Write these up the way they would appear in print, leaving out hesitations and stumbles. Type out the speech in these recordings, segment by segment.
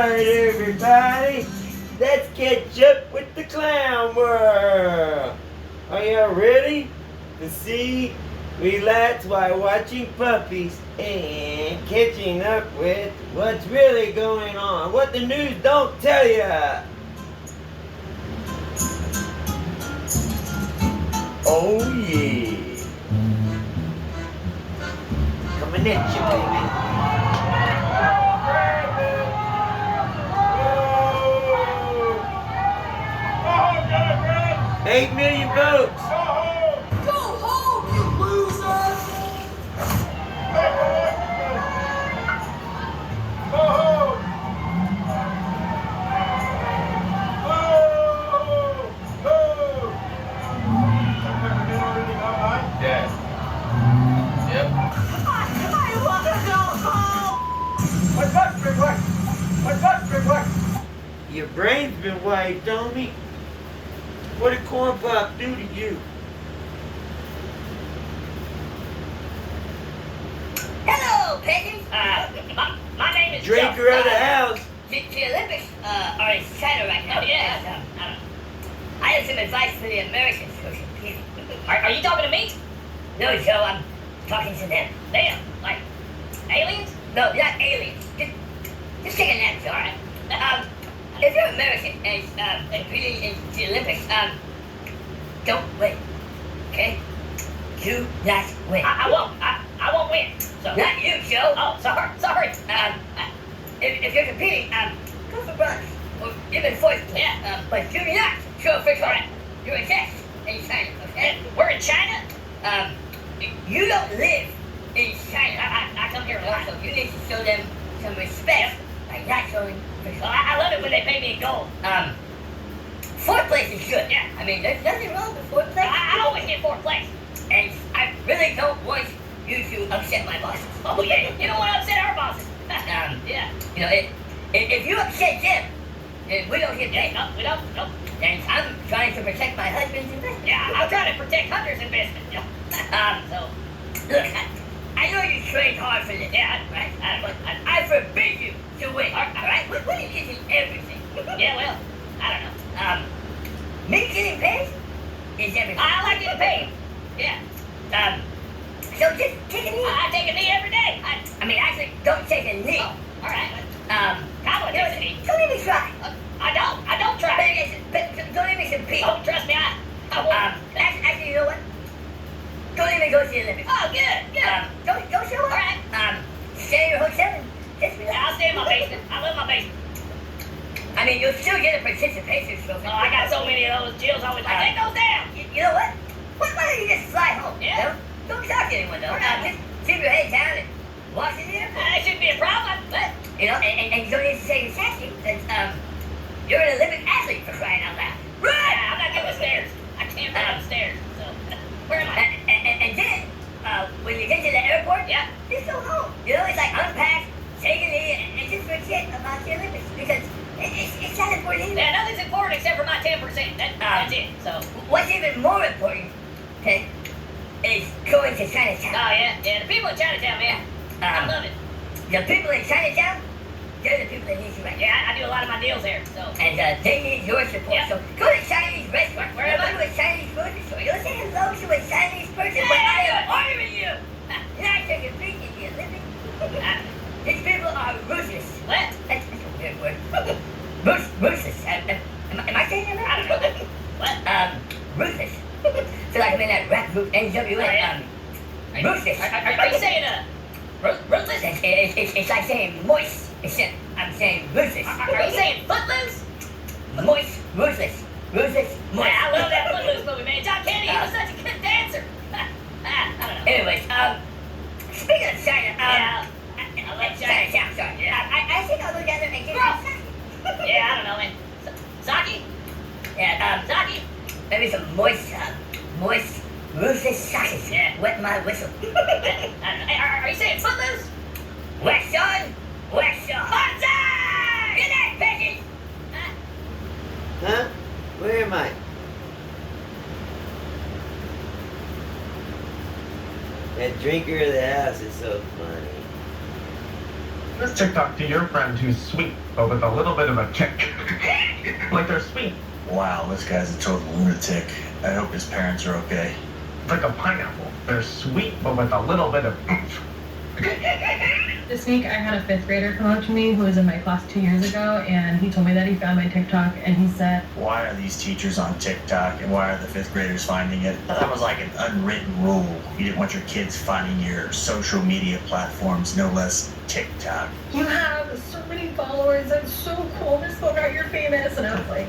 Alright everybody, let's catch up with the clown world. Are y'all ready to see, relax while watching puppies and catching up with what's really going on, what the news don't tell ya? Oh yeah. Coming at you, baby. 8 million votes. Go home, you losers! Go home! Yeah. Yep. I want to go home! My butt's been wet! My butt's been wet! Your brain's been wiped, Tommy. What did Corn Pop do to you? Hello, pigeons. My name is Drinker Joe. of the house. The Olympics are in China right now. Oh, yeah. I have some advice for the Americans who are competing. Are you talking to me? No, Joe, I'm talking to them. Them? Like aliens? No, not aliens. Just take a nap, Joe, alright? If you're American and competing in the Olympics, don't win. Okay? Do not win. I won't win. So not you, Joe. Oh, sorry. If you're competing, go for bronze or even fourth place. Yeah. But do not show for correct. You're a guest in China. Okay? We're in China. You don't live in China. I come here a lot, so you need to show them some respect by not showing. Well, I love it when they pay me in gold. Fourth place is good. Yeah. I mean, there's nothing wrong with fourth place. I always get fourth place. And I really don't want you to upset my bosses. Oh, yeah. You don't want to upset our bosses. Yeah. You know, if you upset them, then we don't get paid. No, we don't. Nope. And I'm trying to protect my husband's investment. Yeah, I'm trying to protect Hunter's investment. Yeah. So, look, I know you trained hard for this. Yeah, right. But I forbid you to win. All right? Winning isn't everything. Yeah, well, I don't know. Me getting paid is everything. I like getting paid. Yeah. So just take a knee. I take a knee every day. I mean, actually, don't take a knee. Oh, all right. Cowboy takes a knee. Don't even try. I don't try. But don't even compete. Oh, trust me, I won't. Actually, you know what? Don't even go to the Olympics. Oh, good. Don't show up. All right. Stay in your hotel and just relax. I'll stay in my basement. I love my basement. I mean, you'll still get a participation trophy. Oh, I got so many of those. Jill's always like, take those down. You know what? Why don't you just fly home? Yeah. Don't talk to anyone, though. Just keep your head down and watch the airport. That shouldn't be a problem, but, you know, and you don't need to say you're sassy, because, you're an Olympic athlete for crying out loud. Right! Yeah, I'm not getting the stairs. I can't run up the stairs, so, where am I? And then, when you get to the airport, yeah, just go home. You know, it's like unpack, take a knee, and just forget about the Olympics, because it's not important either. Yeah, nothing's important except for my 10%. That's it. So what's even more important, okay, is going to Chinatown. Oh yeah, the people in Chinatown, man. I love it. The people in Chinatown, they're the people that need you right. Yeah, I do a lot of my deals there. So and they need your support. Yeah. So go to a Chinese restaurant. Where am I? Go to a Chinese grocery store. You'll say hello to a Chinese person. But I am ordering you. Not to compete in the Olympics. These people are ruthless. What? That's a weird word. Ruthless. Am I saying that right? I don't know. What? Ruthless. So like I'm in that rap group NWA. Ruthless. Are you saying ruthless? It's like saying moist, except I'm saying ruthless. Are you saying footloose? Moist, ruthless, moist. Yeah, I love that Footloose movie, man. John Candy, he was such a good dancer. I don't know. Anyways, speaking of China, yeah. I love China. Sorry. Yeah. I think I'll go down there and get some sake. Yeah, I don't know, man. Sake? Yeah, sake. Maybe some moist, ruthless sake. Yeah. Wet my whistle. I don't know. Hey, are you saying footloose? Wax on, wax off. Bonsai! Good night, bitches! Huh? Where am I? That drinker of the house is so funny. This TikTok to your friend who's sweet, but with a little bit of a kick. Like they're sweet. Wow, this guy's a total lunatic. I hope his parents are okay. Like a pineapple. They're sweet, but with a little bit of This week I had a 5th grader come up to me who was in my class 2 years ago, and he told me that he found my TikTok, and he said, Why are these teachers on TikTok, and why are the 5th graders finding it? That was like an unwritten rule. You didn't want your kids finding your social media platforms, no less TikTok. "You have so many followers, that's so cool, just found out you're famous," and I was like,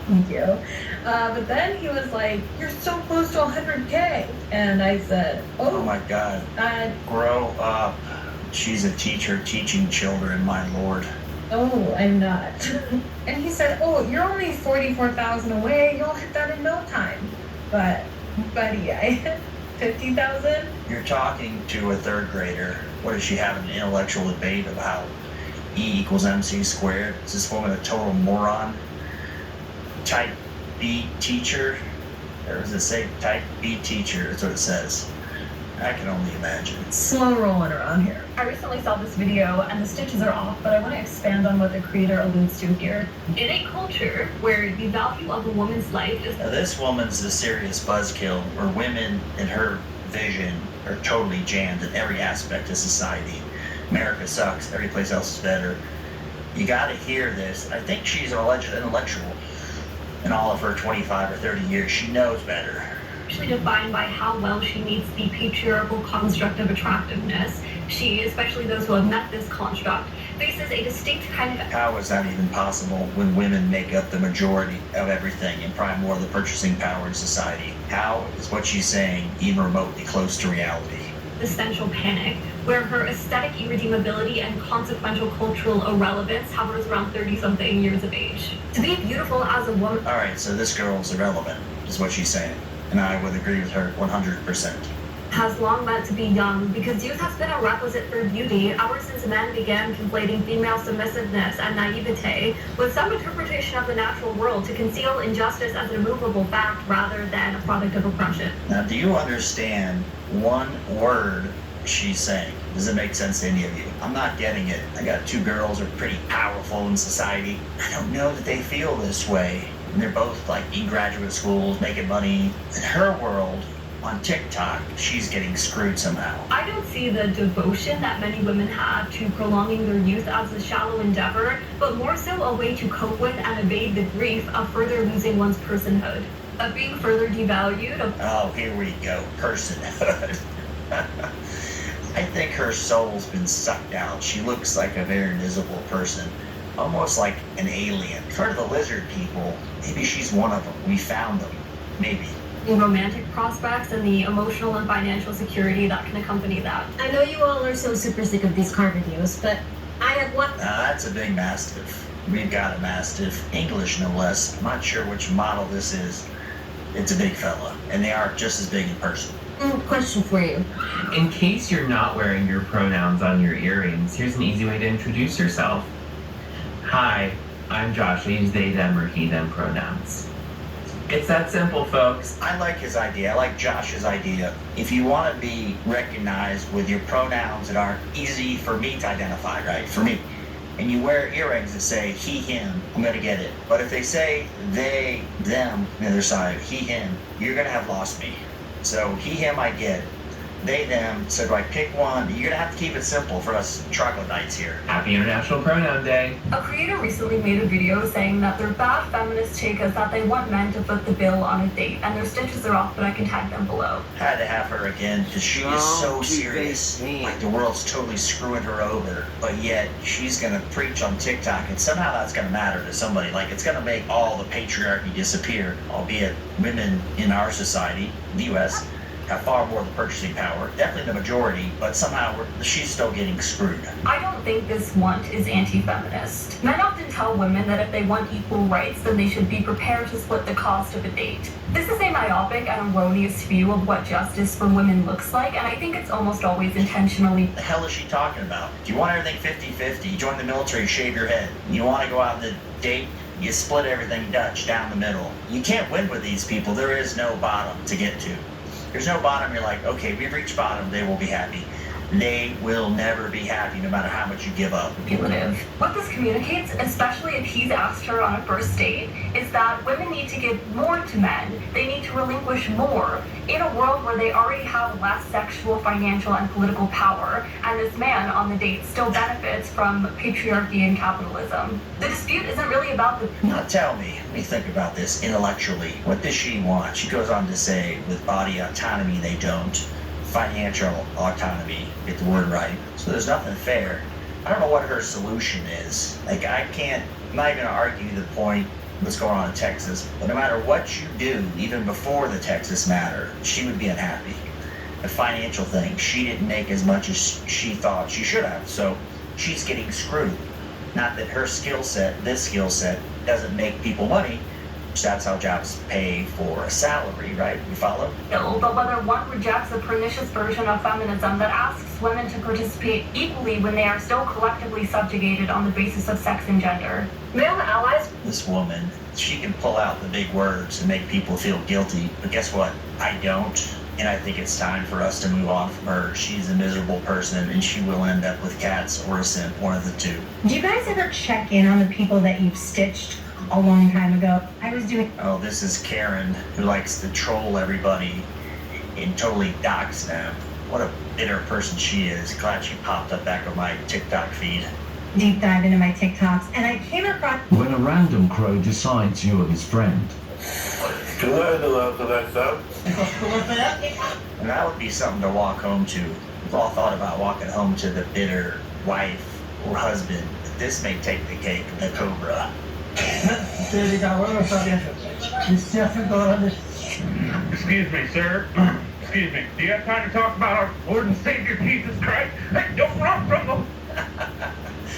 "Thank you." But then he was like, "You're so close to 100K," and I said, Oh my God. I Grow up. She's a teacher teaching children, my lord. "Oh, I'm not." And he said, "Oh, you're only 44,000 away, you'll hit that in no time." But, buddy, I hit 50,000. You're talking to a 3rd grader. What, is she having an intellectual debate about E equals MC squared? Is this woman a total moron? Type B teacher? Or does it say type B teacher? That's what it says. I can only imagine. Slow rolling around here. I recently saw this video and the stitches are off, but I want to expand on what the creator alludes to here. In a culture where the value of a woman's life is Now, this woman's a serious buzzkill, where women, in her vision, are totally jammed in every aspect of society. America sucks. Every place else is better. You gotta hear this. I think she's an alleged intellectual. In all of her 25 or 30 years, she knows better. actually defined by how well she meets the patriarchal construct of attractiveness. She, especially those who have met this construct, faces a distinct kind of... How is that even possible when women make up the majority of everything and prime more of the purchasing power in society? How is what she's saying even remotely close to reality? Existential panic, where her aesthetic irredeemability and consequential cultural irrelevance hovers around 30-something years of age. To be beautiful as a woman... Alright, so this girl's irrelevant, is what she's saying. And I would agree with her 100%. has long meant to be young because youth has been a requisite for beauty ever since men began conflating female submissiveness and naivete with some interpretation of the natural world to conceal injustice as an immovable fact rather than a product of oppression. Now, do you understand one word she's saying? Does it make sense to any of you? I'm not getting it. I got two girls who are pretty powerful in society. I don't know that they feel this way. And they're both like in graduate schools, making money. In her world, on TikTok, she's getting screwed somehow. I don't see the devotion that many women have to prolonging their youth as a shallow endeavor, but more so a way to cope with and evade the grief of further losing one's personhood, of being further devalued. Oh, here we go, personhood. I think her soul's been sucked out. She looks like a very invisible person, almost like an alien. For the lizard people, maybe she's one of them. We found them, maybe. The romantic prospects and the emotional and financial security that can accompany that. I know you all are so super sick of these car videos, but I have one. That's a big Mastiff. We've got a Mastiff, English no less. I'm not sure which model this is. It's a big fella, and they are just as big in person. Question for you. In case you're not wearing your pronouns on your earrings, here's an easy way to introduce yourself. Hi, I'm Josh. I use they, them, or he, them pronouns. It's that simple, folks. I like his idea. I like Josh's idea. If you want to be recognized with your pronouns that aren't easy for me to identify, right? For me. And you wear earrings that say he, him, I'm going to get it. But if they say they, them, on the other side, he, him, you're going to have lost me. So he, him, I get. They, them. So do I pick one? You're going to have to keep it simple for us troglodytes here. Happy International Pronoun Day. A creator recently made a video saying that their bad feminist take is that they want men to foot the bill on a date, and their stitches are off, but I can tag them below. Had to have her again because she is so serious. Like the world's totally screwing her over. But yet she's going to preach on TikTok, and somehow that's going to matter to somebody. Like it's going to make all the patriarchy disappear, albeit women in our society, the U.S., have far more of the purchasing power. Definitely the majority, but somehow she's still getting screwed. I don't think this want is anti-feminist. Men often tell women that if they want equal rights, then they should be prepared to split the cost of a date. This is a myopic and erroneous view of what justice for women looks like, and I think it's almost always intentionally. The hell is she talking about? If you want everything 50-50, you join the military, you shave your head. You want to go out on the date, you split everything Dutch down the middle. You can't win with these people. There is no bottom to get to. There's no bottom. You're like, okay, we've reached bottom. They will be happy. they will never be happy no matter how much you give up. Manipulative. What this communicates, especially if he's asked her on a first date, is that women need to give more to men. They need to relinquish more in a world where they already have less sexual, financial, and political power, and this man on the date still benefits from patriarchy and capitalism. The dispute isn't really about the... Now tell me, let me think about this intellectually. What does she want? She goes on to say, with body autonomy, they don't. Financial autonomy, get the word right. So there's nothing fair. I don't know what her solution is. Like, I'm not even gonna argue the point what's going on in Texas, but no matter what you do, even before the Texas matter, she would be unhappy. The financial thing, she didn't make as much as she thought she should have, so she's getting screwed. Not that her skill set, this skill set, doesn't make people money. That's how jobs pay for a salary, right? You follow? No, but whether one rejects a pernicious version of feminism that asks women to participate equally when they are still collectively subjugated on the basis of sex and gender. Male allies. This woman, she can pull out the big words and make people feel guilty, but guess what? I don't. And I think it's time for us to move on from her. She's a miserable person, and she will end up with cats or a simp, one of the two. Do you guys ever check in on the people that you've stitched a long time ago? I was doing... Oh, this is Karen, who likes to troll everybody and totally dox them. What a bitter person she is. Glad she popped up back on my TikTok feed. Deep dive into my TikToks, and I came across... When a random crow decides you're his friend. And that would be something to walk home to. We've all thought about walking home to the bitter wife or husband, but this may take the cake, the cobra. Excuse me, sir. Excuse me. Do you have time to talk about our Lord and Savior Jesus Christ? Hey, don't run from them!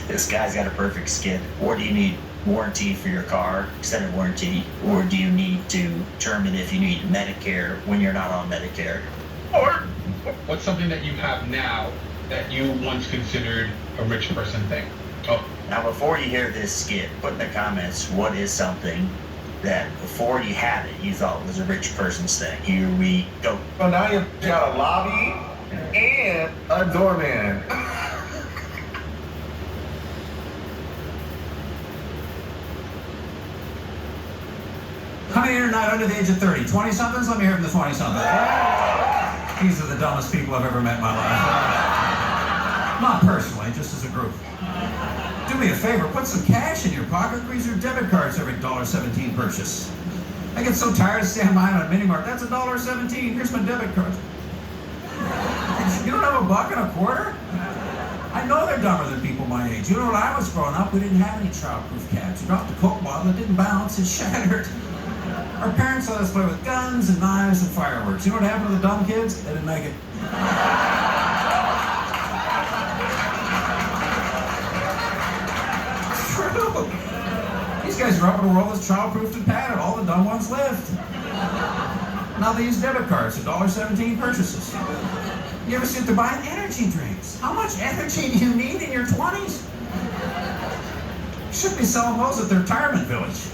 This guy's got a perfect skit. Or do you need warranty for your car, extended warranty? Or do you need to determine if you need Medicare when you're not on Medicare? Or what's something that you have now that you once considered a rich person thing? Oh. Now, before you hear this skit, put in the comments what is something that before you had it, you thought was a rich person's thing. Here we go. Well, now you've got a lobby and a doorman. How many are not under the age of 30? 20-somethings? Let me hear from the 20-somethings. These are the dumbest people I've ever met in my life. Not personally, just as a group. Do me a favor, put some cash in your pocket, grease your debit cards every $1.17 purchase. I get so tired of standing behind a mini-mart. That's $1.17. Here's my debit card. You don't have a buck and a quarter? I know they're dumber than people my age. You know, when I was growing up, we didn't have any childproof cats. You dropped a Coke bottle, it didn't bounce, it shattered. Our parents let us play with guns and knives and fireworks. You know what happened to the dumb kids? They didn't make it. It's true. These guys grew up in a world that's childproofed and padded. All the dumb ones lived. Now they use debit cards, $1.17 purchases. You ever sit there buying energy drinks? How much energy do you need in your 20s? You should be selling those at the retirement village.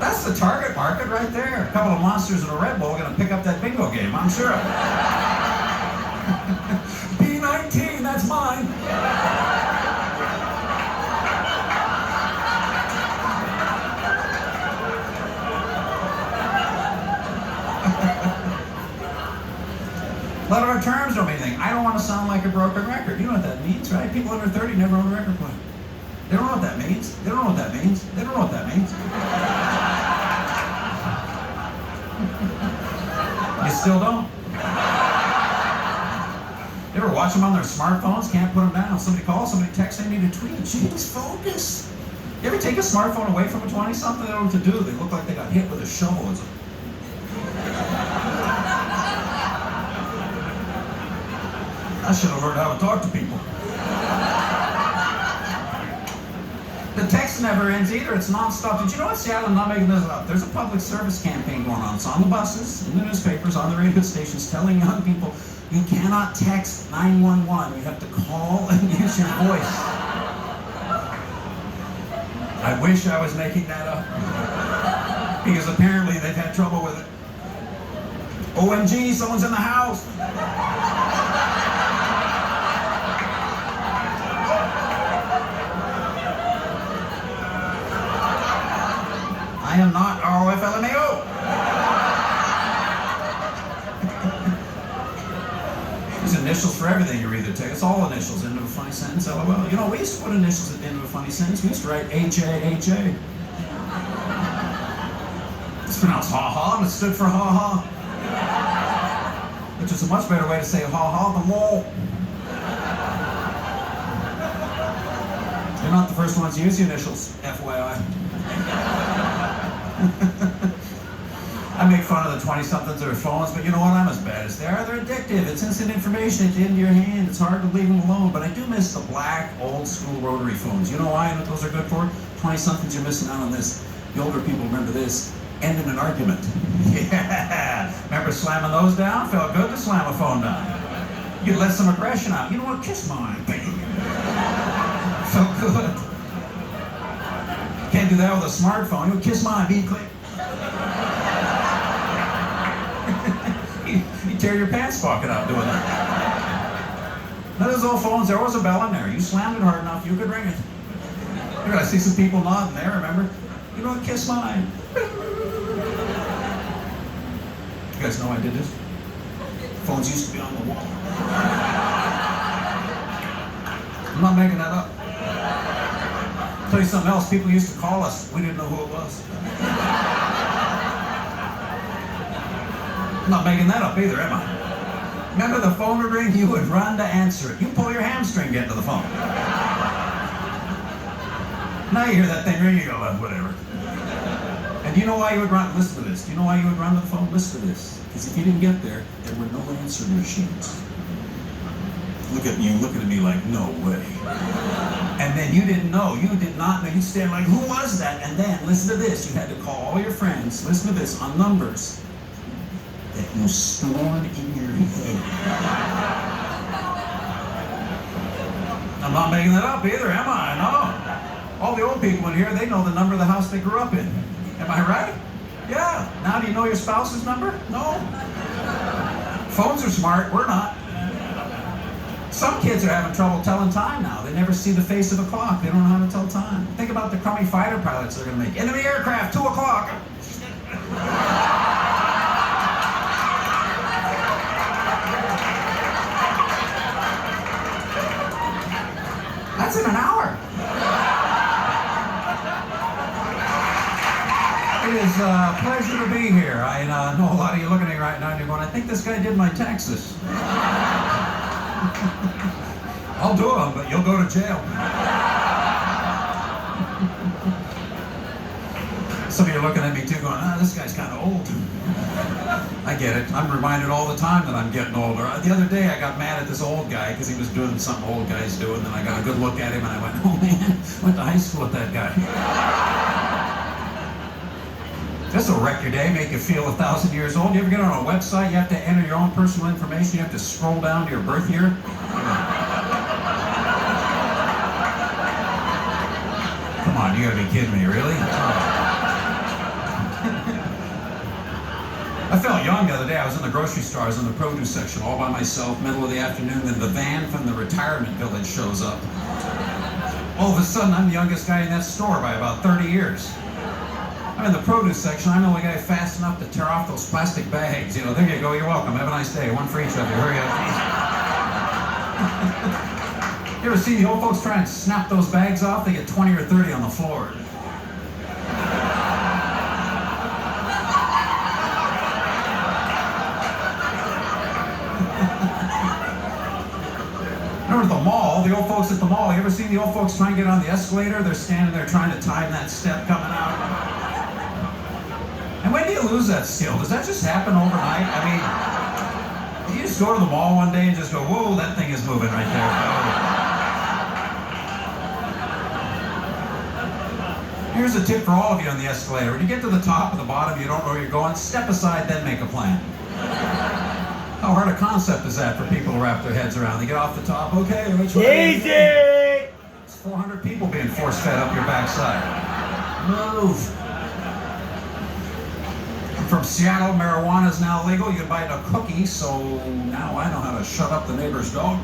That's the target market right there. A couple of monsters in a Red Bull are going to pick up that bingo game, I'm sure. B19, that's mine. A lot of our terms don't mean anything. I don't want to sound like a broken record. You know what that means, right? People under 30 never own a record player. They don't know what that means. They don't know what that means. They don't know what that means. You still don't. You ever watch them on their smartphones? Can't put them down. Somebody calls, somebody texts, they need a tweet. Jeez, focus. You ever take a smartphone away from a 20-something? They don't know what to do. They look like they got hit with a shovel. It's I should have learned how to talk to people. The text never ends either. It's non-stop. Did you know what, Seattle? I'm not making this up. There's a public service campaign going on. It's on the buses, in the newspapers, on the radio stations, telling young people, you cannot text 911. You have to call and use your voice. I wish I was making that up. Because apparently they've had trouble with it. OMG, someone's in the house. I am not ROFLMAO. There's initials for everything you read the text. It's all initials, end of a funny sentence, LOL. You know, we used to put initials at the end of a funny sentence. We used to write HA. It's pronounced ha-ha, and it stood for ha-ha. Which is a much better way to say ha-ha than lol. You're not the first ones to use the initials, FYI. I make fun of the 20-somethings with their phones, but you know what? I'm as bad as they are. They're addictive. It's instant information at the end of your hand. It's hard to leave them alone, but I do miss the black, old-school rotary phones. You know why and what those are good for? 20-somethings, you're missing out on this. The older people remember this. End in an argument. Yeah! Remember slamming those down? Felt good to slam a phone down. You'd let some aggression out. You know what? Kiss mine, baby. Felt good. Can't do that with a smartphone. You would kiss mine, be clear. You tear your pants pocket out doing that. Now those old phones, there was a bell in there. You slammed it hard enough, you could ring it. You're gonna see some people nodding there, remember? You know what? Kiss mine. You guys know I did this? Phones used to be on the wall. I'm not making that up. I'll tell you something else. People used to call us. We didn't know who it was. I'm not making that up either, am I? Remember the phone would ring? You would run to answer it. You pull your hamstring getting to the phone. Now you hear that thing ring, you go, whatever. And do you know why you would run? Listen to this. Do you know why you would run to the phone? Listen to this. Because if you didn't get there, there were no answering machines. Look at you looking at me like, no way. And then you didn't know. You did not know. You stand like, who was that? And then, listen to this. You had to call all your friends, listen to this, on numbers that you stored in your head. I'm not making that up either, am I? No. All the old people in here, they know the number of the house they grew up in. Am I right? Yeah. Now do you know your spouse's number? No. Phones are smart, we're not. Some kids are having trouble telling time now. They never see the face of a clock. They don't know how to tell time. Think about the crummy fighter pilots they're going to make. Enemy aircraft, 2 o'clock. That's in an hour. It is a pleasure to be here. I know a lot of you looking at me right now and you're going, I think this guy did my taxes. I'll do them, but you'll go to jail. Some of you are looking at me too going, this guy's kind of old. I get it. I'm reminded all the time that I'm getting older. The other day I got mad at this old guy because he was doing something old guys do, and then I got a good look at him and I went, oh man, went to high school with that guy. This will wreck your day, make you feel 1,000 years old. You ever get on a website, you have to enter your own personal information, you have to scroll down to your birth year? Come on, you gotta be kidding me, really? I felt young the other day. I was in the grocery store, I was in the produce section all by myself, middle of the afternoon, then the van from the retirement village shows up. All of a sudden, I'm the youngest guy in that store by about 30 years. I'm in the produce section. I'm the only guy fast enough to tear off those plastic bags. You know, there you go, you're welcome. Have a nice day. One for each of you. Hurry up. You ever see the old folks try and snap those bags off? They get 20 or 30 on the floor. Remember at the mall, the old folks at the mall, you ever see the old folks try and get on the escalator? They're standing there trying to time that step coming out. And when do you lose that skill? Does that just happen overnight? I mean, you just go to the mall one day and just go, whoa, that thing is moving right there. Here's a tip for all of you on the escalator. When you get to the top or the bottom, you don't know where you're going, step aside, then make a plan. How hard a concept is that for people to wrap their heads around? They get off the top, okay, which way? Easy! It's 400 people being force-fed up your backside. Move. From Seattle, marijuana is now legal. You can buy it a cookie, so now I know how to shut up the neighbor's dog.